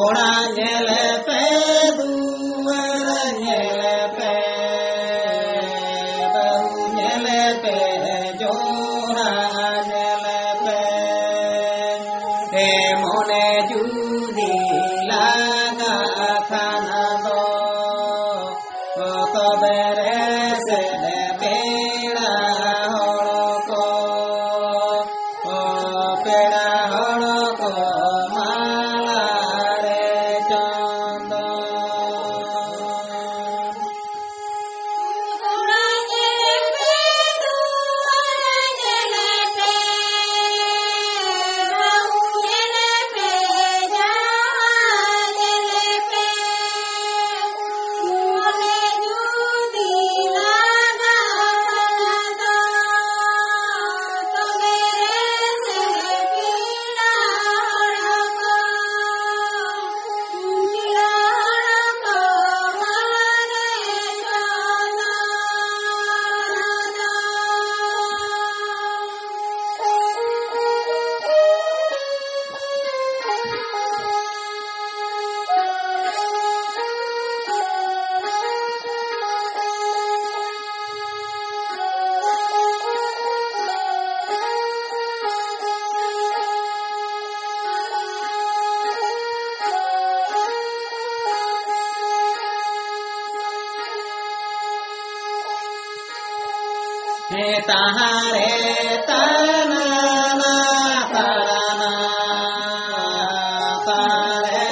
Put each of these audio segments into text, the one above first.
ओड़ा झेल पे दुवर झेल पे बहु झेल पे जोड़ा झेल पे हे मोने जुदी लगा खाना दो तो बेरे से पेड़ा होड़ो को पेड़ा होड़ो को ताहारे तना ताना तारे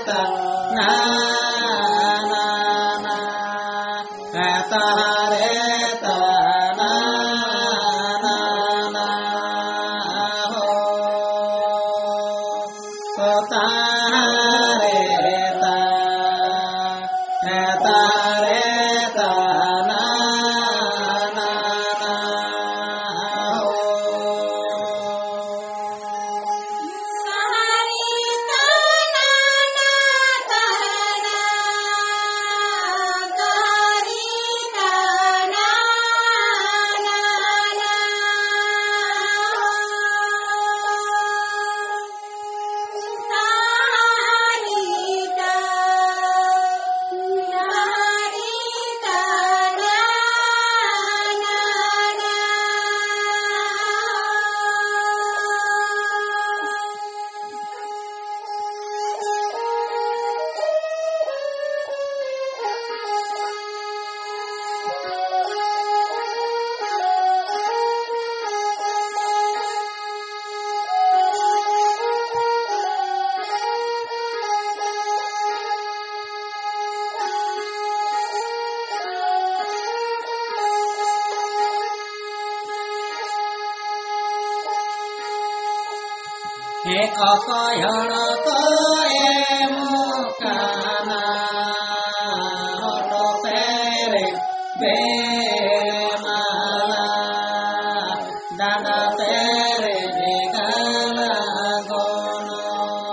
तना तारे तना हो तो तारे तारे तना हे अकयण कए मुकाना हटो पेरे बेमाला दादा पेरे बेगाला गणसी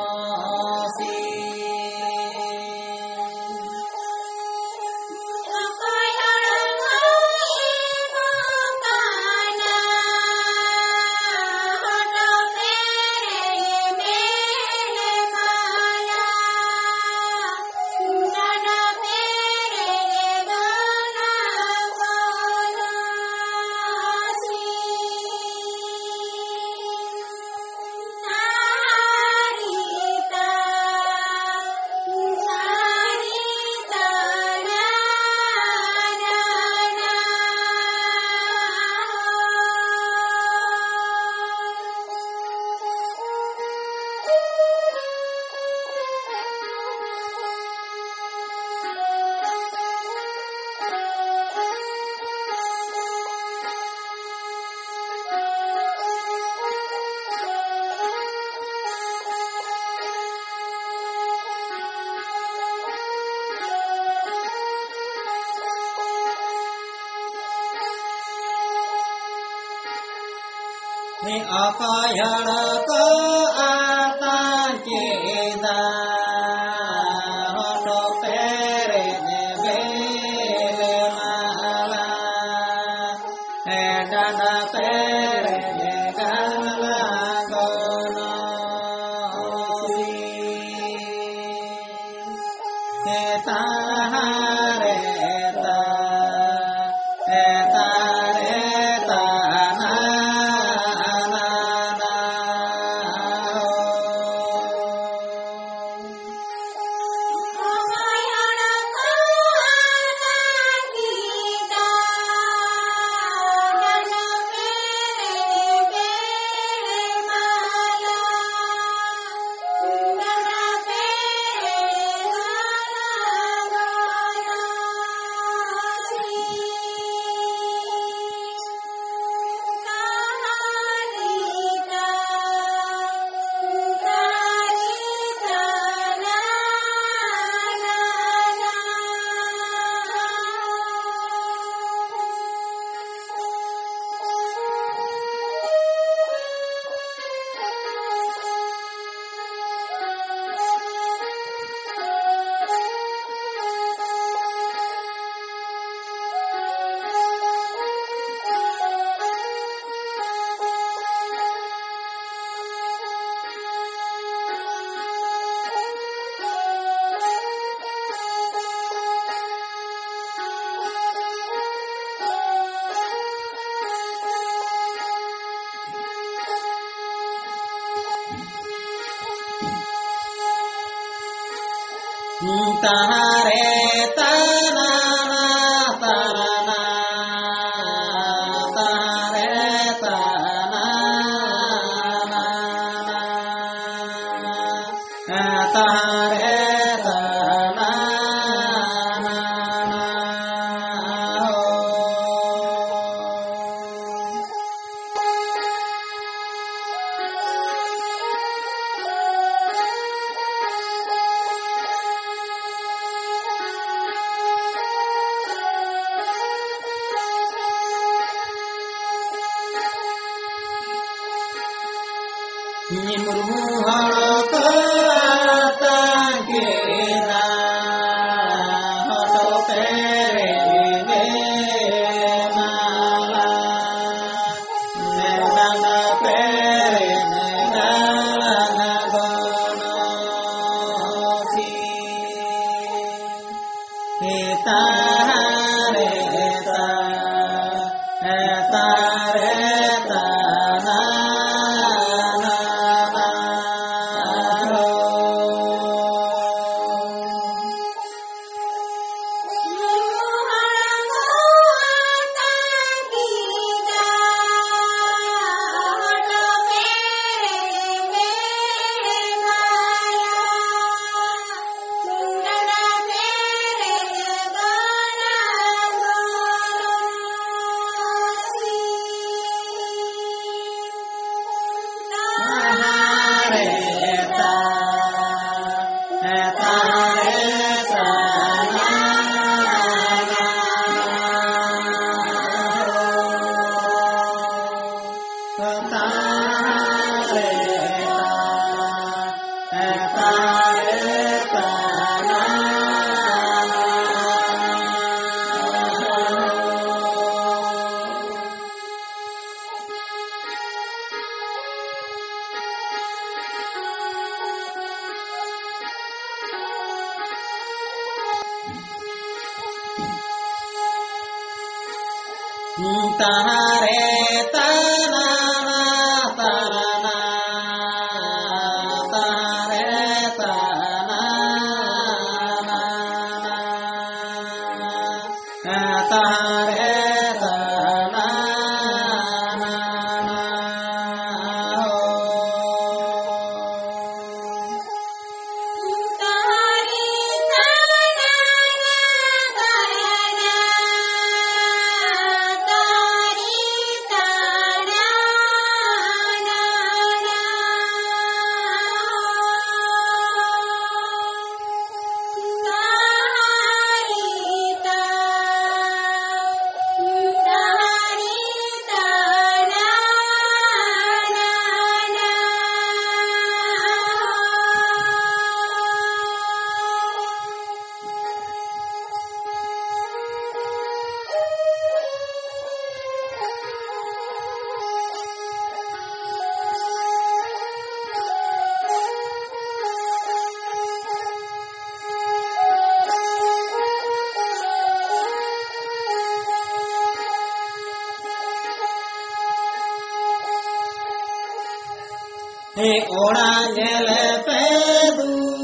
ออกก็ยอรก็อาตังเจดาฮอโตเปเรเนเบเลมาลาเอดานาเปเรเนกาลาโกโนสีเอตาเรตาเอตาเรตานาตาเรตานาตานาตาเรตานาตาเรตานานิมุรมุหะก็ตังเกนาฮอโตเปเรเวมาลาเนนานาเปเรเนกาลานาโกโนสีเอตาเรตาเอตาเรตานาตาเรตานาตานาตาเรตานาตาเรตานา Oranjele pedu